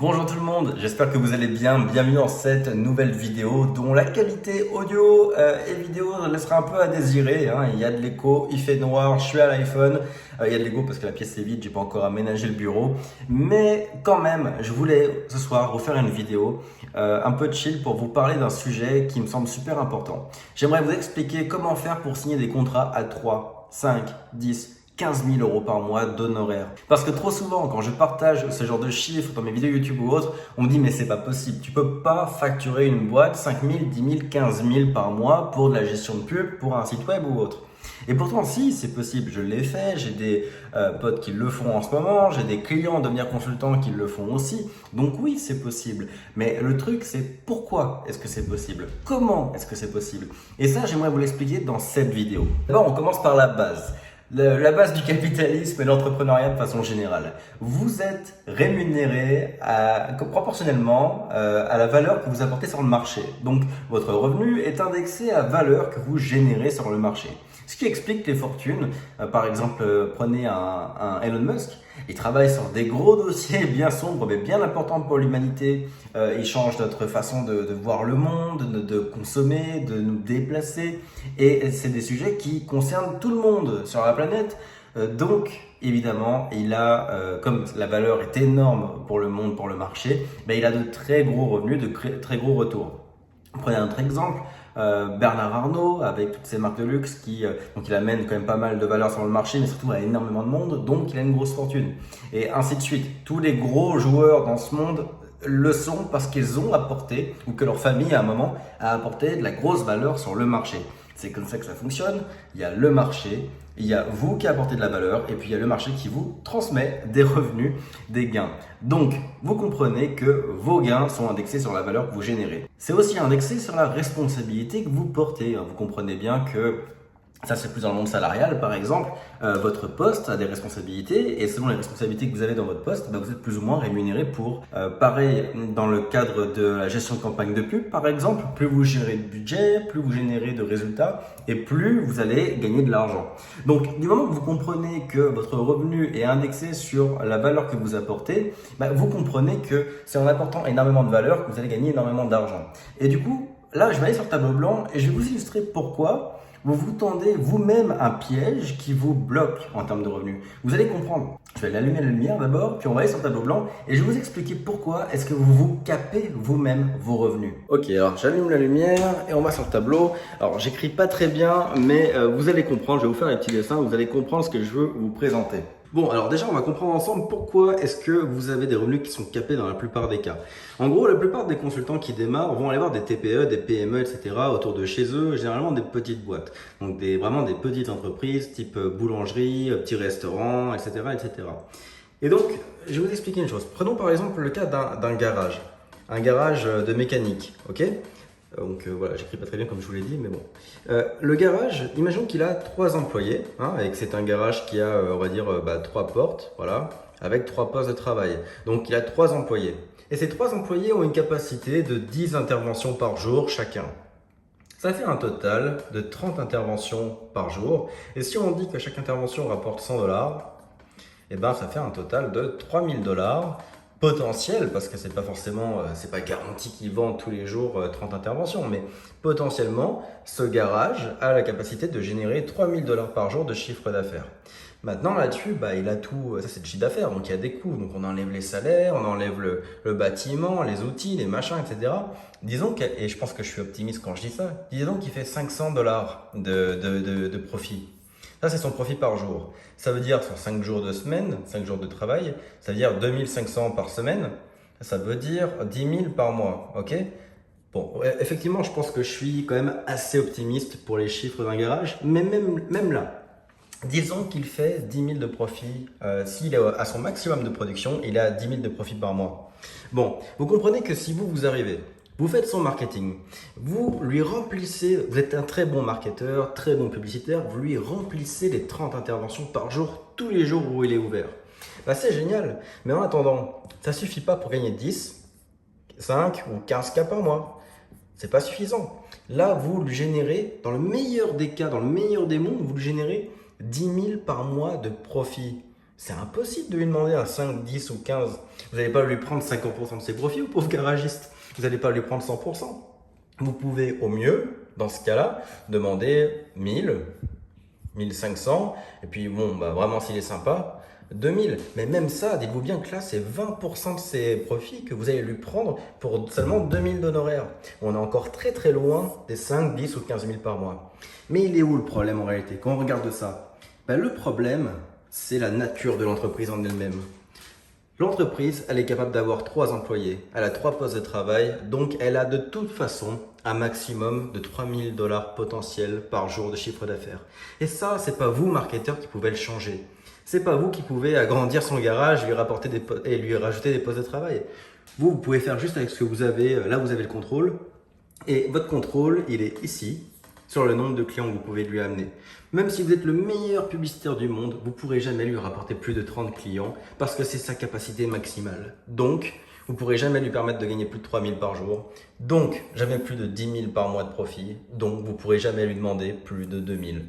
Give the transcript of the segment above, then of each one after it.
Bonjour tout le monde, j'espère que vous allez bien. Bienvenue dans cette nouvelle vidéo dont la qualité audio et vidéo laissera un peu à désirer. Il y a de l'écho, il fait noir, je suis à l'iPhone. Il y a de l'écho parce que la pièce est vide, j'ai pas encore aménagé le bureau. Mais quand même, je voulais ce soir refaire une vidéo un peu chill pour vous parler d'un sujet qui me semble super important. J'aimerais vous expliquer comment faire pour signer des contrats à 3, 5, 10, 15 000 euros par mois d'honoraires. Parce que trop souvent, quand je partage ce genre de chiffres dans mes vidéos YouTube ou autres, on me dit mais c'est pas possible. Tu peux pas facturer une boîte 5 000, 10 000, 15 000 par mois pour de la gestion de pub, pour un site web ou autre. Et pourtant, si, c'est possible. Je l'ai fait. J'ai des potes qui le font en ce moment. J'ai des clients devenir consultants qui le font aussi. Donc oui, c'est possible. Mais le truc, c'est pourquoi est-ce que c'est possible? Comment est-ce que c'est possible? Et ça, j'aimerais vous l'expliquer dans cette vidéo. D'abord, on commence par la base. La base du capitalisme et l'entrepreneuriat de façon générale. Vous êtes rémunéré proportionnellement à la valeur que vous apportez sur le marché. Donc, votre revenu est indexé à la valeur que vous générez sur le marché. Ce qui explique les fortunes. Par exemple, prenez un Elon Musk. Il travaille sur des gros dossiers bien sombres, mais bien importants pour l'humanité. Il change notre façon de voir le monde, de consommer, de nous déplacer. Et c'est des sujets qui concernent tout le monde sur la planète. Donc, évidemment, il a, comme la valeur est énorme pour le monde, pour le marché, il a de très gros revenus, de très gros retours. Prenez un autre exemple. Bernard Arnault avec toutes ses marques de luxe donc il amène quand même pas mal de valeur sur le marché mais surtout à énormément de monde, donc il a une grosse fortune et ainsi de suite. Tous les gros joueurs dans ce monde le sont parce qu'ils ont apporté ou que leur famille à un moment a apporté de la grosse valeur sur le marché. C'est comme ça que ça fonctionne. Il y a le marché, il y a vous qui apportez de la valeur et puis il y a le marché qui vous transmet des revenus, des gains. Donc, vous comprenez que vos gains sont indexés sur la valeur que vous générez. C'est aussi indexé sur la responsabilité que vous portez. Vous comprenez bien que ça, c'est plus dans le monde salarial, par exemple. Votre poste a des responsabilités et selon les responsabilités que vous avez dans votre poste, vous êtes plus ou moins rémunéré pour. Pareil, dans le cadre de la gestion de campagne de pub, par exemple, plus vous gérez de budget, plus vous générez de résultats et plus vous allez gagner de l'argent. Donc, du moment que vous comprenez que votre revenu est indexé sur la valeur que vous apportez, vous comprenez que c'est en apportant énormément de valeur que vous allez gagner énormément d'argent. Et du coup, là, je vais aller sur le tableau blanc et je vais vous illustrer pourquoi vous vous tendez vous-même un piège qui vous bloque en termes de revenus. Vous allez comprendre. Je vais allumer la lumière d'abord, puis on va aller sur le tableau blanc et je vais vous expliquer pourquoi est-ce que vous vous capez vous-même vos revenus. Ok, alors j'allume la lumière et on va sur le tableau. Alors j'écris pas très bien, mais vous allez comprendre. Je vais vous faire les petits dessins, vous allez comprendre ce que je veux vous présenter. Bon, alors déjà, on va comprendre ensemble pourquoi est-ce que vous avez des revenus qui sont capés dans la plupart des cas. En gros, la plupart des consultants qui démarrent vont aller voir des TPE, des PME, etc. autour de chez eux, généralement des petites boîtes. Donc vraiment des petites entreprises type boulangerie, petits restaurants, etc., etc. Et donc, je vais vous expliquer une chose. Prenons par exemple le cas d'un garage. Un garage de mécanique, ok ? Donc voilà, j'écris pas très bien comme je vous l'ai dit, mais bon. Le garage, imaginons qu'il a 3 employés, et que c'est un garage qui a, on va dire, 3 portes, voilà, avec 3 postes de travail. Donc il a 3 employés. Et ces 3 employés ont une capacité de 10 interventions par jour chacun. Ça fait un total de 30 interventions par jour. Et si on dit que chaque intervention rapporte 100 dollars, ça fait un total de 3000 dollars. Potentiel, parce que c'est pas forcément, c'est pas garanti qu'ils vendent tous les jours 30 interventions, mais potentiellement, ce garage a la capacité de générer 3000 dollars par jour de chiffre d'affaires. Maintenant, là-dessus, il a tout, ça c'est le chiffre d'affaires, donc il y a des coûts, donc on enlève les salaires, on enlève le bâtiment, les outils, les machins, etc. Disons que, et je pense que je suis optimiste quand je dis ça, disons qu'il fait 500 dollars de profit. Ça, c'est son profit par jour. Ça veut dire sur 5 jours de semaine, 5 jours de travail, ça veut dire 2500 par semaine. Ça veut dire 10 000 par mois, ok? Bon, effectivement, je pense que je suis quand même assez optimiste pour les chiffres d'un garage, mais même là, disons qu'il fait 10 000 de profit. S'il est à son maximum de production, il a 10 000 de profit par mois. Bon, vous comprenez que si vous arrivez, vous faites son marketing, vous lui remplissez, vous êtes un très bon marketeur, très bon publicitaire, vous lui remplissez les 30 interventions par jour, tous les jours où il est ouvert. C'est génial, mais en attendant, ça ne suffit pas pour gagner 10, 5 ou 15 cas par mois. C'est pas suffisant. Là, vous le générez, dans le meilleur des cas, dans le meilleur des mondes, vous le générez 10 000 par mois de profit. C'est impossible de lui demander à 5, 10 ou 15. Vous n'allez pas lui prendre 50% de ses profits au pauvre garagiste. Vous n'allez pas lui prendre 100%. Vous pouvez au mieux, dans ce cas-là, demander 1000, 1500, et puis bon, bah, vraiment s'il est sympa, 2000. Mais même ça, dites-vous bien que là, c'est 20% de ses profits que vous allez lui prendre pour seulement 2000 d'honoraires. On est encore très très loin des 5, 10 ou 15 000 par mois. Mais il est où le problème en réalité quand on regarde ça? Ben, le problème, c'est la nature de l'entreprise en elle-même. L'entreprise, elle est capable d'avoir 3 employés, elle a 3 postes de travail, donc elle a de toute façon un maximum de 3000 $ potentiels par jour de chiffre d'affaires. Et ça, c'est pas vous, marketeur, qui pouvez le changer. C'est pas vous qui pouvez agrandir son garage, et lui rajouter des postes de travail. Vous pouvez faire juste avec ce que vous avez, là vous avez le contrôle. Et votre contrôle, il est ici, sur le nombre de clients que vous pouvez lui amener. Même si vous êtes le meilleur publicitaire du monde, vous ne pourrez jamais lui rapporter plus de 30 clients parce que c'est sa capacité maximale. Donc, vous ne pourrez jamais lui permettre de gagner plus de 3000 par jour. Donc, jamais plus de 10 000 par mois de profit. Donc, vous ne pourrez jamais lui demander plus de 2000.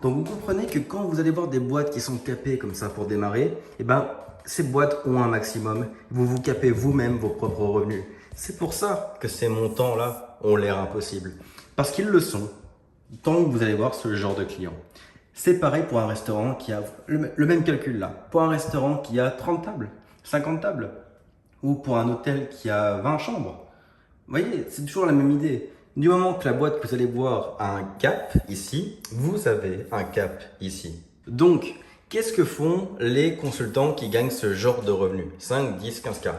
Donc, vous comprenez que quand vous allez voir des boîtes qui sont capées comme ça pour démarrer, eh ben, ces boîtes ont un maximum. Vous vous capez vous-même vos propres revenus. C'est pour ça que ces montants-là ont l'air impossibles. Parce qu'ils le sont. Tant que vous allez voir ce genre de client. C'est pareil pour un restaurant qui a le même calcul là. Pour un restaurant qui a 30 tables, 50 tables, ou pour un hôtel qui a 20 chambres. Vous voyez, c'est toujours la même idée. Du moment que la boîte que vous allez voir a un cap ici, vous avez un cap ici. Donc, qu'est-ce que font les consultants qui gagnent ce genre de revenus, 5, 10, 15K?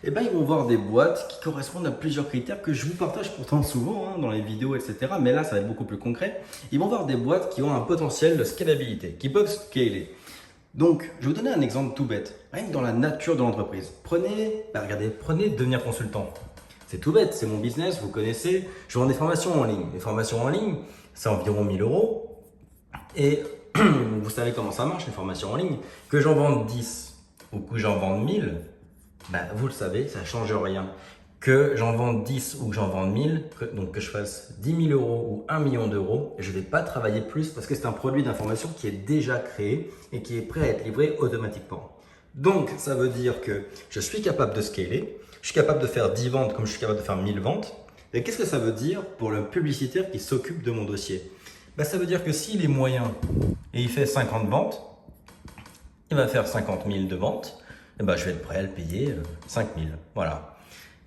Eh bien, ils vont voir des boîtes qui correspondent à plusieurs critères que je vous partage pourtant souvent dans les vidéos, etc. Mais là, ça va être beaucoup plus concret. Ils vont voir des boîtes qui ont un potentiel de scalabilité, qui peuvent scaler. Donc, je vais vous donner un exemple tout bête, rien que dans la nature de l'entreprise. Prenez devenir consultant. C'est tout bête, c'est mon business, vous connaissez. Je vends des formations en ligne. Les formations en ligne, c'est environ 1000 €. Et vous savez comment ça marche, les formations en ligne. Que j'en vende 10 ou que j'en vende 1000, ben, vous le savez, ça ne change rien. Que j'en vende 10 ou que j'en vende 1000, donc que je fasse 10 000 € ou 1 million d'euros, je ne vais pas travailler plus parce que c'est un produit d'information qui est déjà créé et qui est prêt à être livré automatiquement. Donc, ça veut dire que je suis capable de scaler, je suis capable de faire 10 ventes comme je suis capable de faire 1000 ventes. Et qu'est-ce que ça veut dire pour le publicitaire qui s'occupe de mon dossier? Ben, ça veut dire que s'il est moyen et il fait 50 ventes, il va faire 50 000 de ventes, et ben, je vais être prêt à le payer 5 000. Voilà.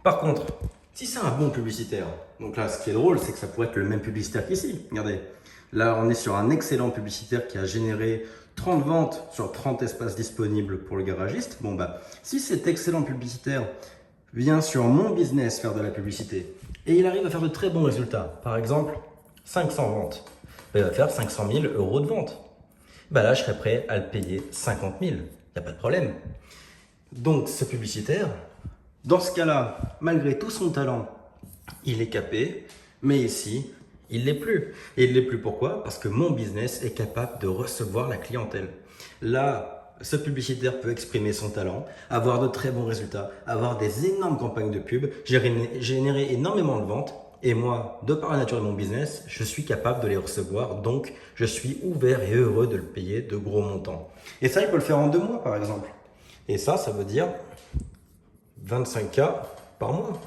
Par contre, si c'est un bon publicitaire, donc là, ce qui est drôle, c'est que ça pourrait être le même publicitaire qu'ici. Regardez, là, on est sur un excellent publicitaire qui a généré 30 ventes sur 30 espaces disponibles pour le garagiste. Bon, bah, si cet excellent publicitaire vient sur mon business faire de la publicité et il arrive à faire de très bons résultats, par exemple 500 ventes, ben, il va faire 500 000 € de vente. Ben là, je serais prêt à le payer 50 000. Il n'y a pas de problème. Donc, ce publicitaire, dans ce cas-là, malgré tout son talent, il est capé, mais ici, il ne l'est plus. Et il ne l'est plus pourquoi? Parce que mon business est capable de recevoir la clientèle. Là, ce publicitaire peut exprimer son talent, avoir de très bons résultats, avoir des énormes campagnes de pub, générer énormément de ventes. Et moi, de par la nature de mon business, je suis capable de les recevoir. Donc, je suis ouvert et heureux de le payer de gros montants. Et ça, il peut le faire en 2 mois, par exemple. Et ça veut dire 25K par mois.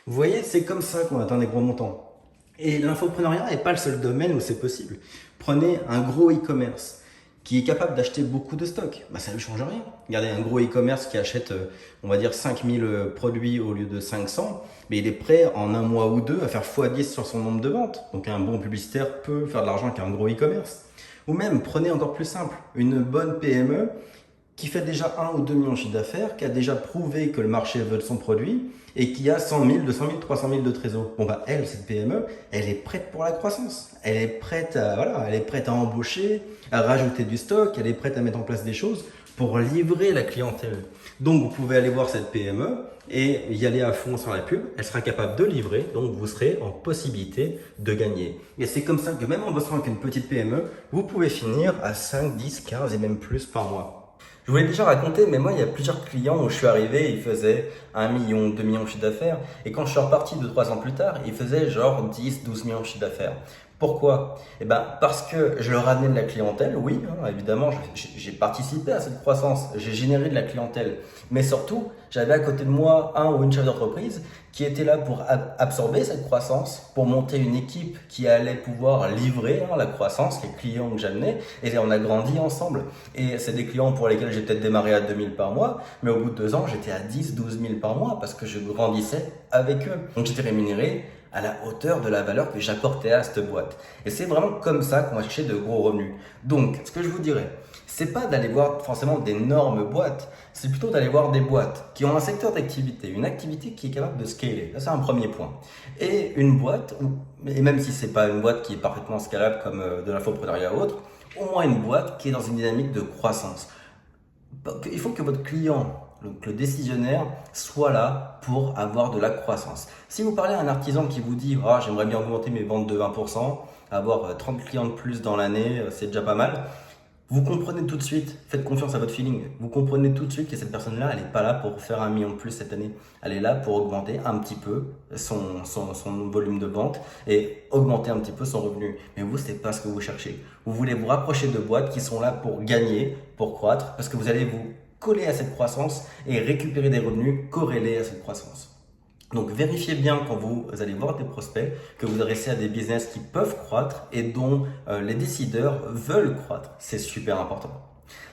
Vous voyez, c'est comme ça qu'on atteint des gros montants. Et l'infopreneuriat n'est pas le seul domaine où c'est possible. Prenez un gros e-commerce qui est capable d'acheter beaucoup de stocks. Bah, ça ne lui change rien. Regardez, un gros e-commerce qui achète, on va dire, 5000 produits au lieu de 500, mais il est prêt en 1 mois ou 2 à faire x10 sur son nombre de ventes. Donc un bon publicitaire peut faire de l'argent avec un gros e-commerce. Ou même, prenez encore plus simple, une bonne PME qui fait déjà 1 ou 2 millions de chiffre d'affaires, qui a déjà prouvé que le marché veut de son produit et qui a 100 000, 200 000, 300 000 de trésor. Bon bah elle, cette PME, elle est prête pour la croissance. Elle est prête à embaucher, à rajouter du stock, elle est prête à mettre en place des choses pour livrer la clientèle. Donc vous pouvez aller voir cette PME et y aller à fond sur la pub. Elle sera capable de livrer, donc vous serez en possibilité de gagner. Et c'est comme ça que même en bossant avec une petite PME, vous pouvez finir à 5, 10, 15 et même plus par mois. Je vous l'ai déjà raconté, mais moi, il y a plusieurs clients où je suis arrivé, ils faisaient 1 million, 2 millions de chiffre d'affaires. Et quand je suis reparti 2-3 ans plus tard, ils faisaient genre 10, 12 millions de chiffre d'affaires. Pourquoi? Eh ben, parce que je leur amenais de la clientèle, oui, hein, évidemment, j'ai participé à cette croissance, j'ai généré de la clientèle. Mais surtout, j'avais à côté de moi un ou une chef d'entreprise qui était là pour absorber cette croissance, pour monter une équipe qui allait pouvoir livrer la croissance, les clients que j'amenais, et on a grandi ensemble. Et c'est des clients pour lesquels j'ai peut-être démarré à 2000 par mois, mais au bout de 2 ans, j'étais à 10, 12 000 par mois parce que je grandissais avec eux. Donc j'étais rémunéré à la hauteur de la valeur que j'apportais à cette boîte. Et c'est vraiment comme ça qu'on va chercher de gros revenus. Donc, ce que je vous dirais, c'est pas d'aller voir forcément d'énormes boîtes, c'est plutôt d'aller voir des boîtes qui ont un secteur d'activité, une activité qui est capable de scaler. Ça, c'est un premier point. Et une boîte, et même si c'est pas une boîte qui est parfaitement scalable comme de l'infoprenariat ou autre, au moins une boîte qui est dans une dynamique de croissance. Il faut que votre client, donc le décisionnaire, soit là pour avoir de la croissance. Si vous parlez à un artisan qui vous dit « j'aimerais bien augmenter mes ventes de 20%, avoir 30 clients de plus dans l'année, c'est déjà pas mal », vous comprenez tout de suite, faites confiance à votre feeling, vous comprenez tout de suite que cette personne-là, elle n'est pas là pour faire 1 million de plus cette année. Elle est là pour augmenter un petit peu son volume de vente et augmenter un petit peu son revenu. Mais vous, c'est pas ce que vous cherchez. Vous voulez vous rapprocher de boîtes qui sont là pour gagner, pour croître, parce que vous allez vous coller à cette croissance et récupérer des revenus corrélés à cette croissance. Donc vérifiez bien quand vous allez voir des prospects que vous adressez à des business qui peuvent croître et dont les décideurs veulent croître. C'est super important.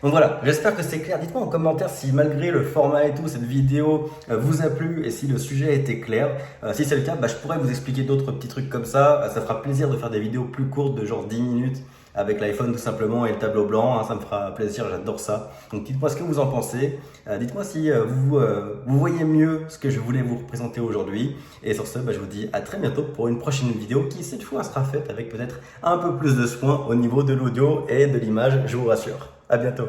Donc voilà, j'espère que c'est clair. Dites-moi en commentaire si malgré le format et tout, cette vidéo vous a plu et si le sujet était clair. Si c'est le cas, je pourrais vous expliquer d'autres petits trucs comme ça. Ça fera plaisir de faire des vidéos plus courtes de genre 10 minutes avec l'iPhone tout simplement et le tableau blanc. Ça me fera plaisir, j'adore ça. Donc dites-moi ce que vous en pensez. Dites-moi si vous voyez mieux ce que je voulais vous représenter aujourd'hui. Et sur ce, je vous dis à très bientôt pour une prochaine vidéo qui cette fois sera faite avec peut-être un peu plus de soin au niveau de l'audio et de l'image, je vous rassure. À bientôt.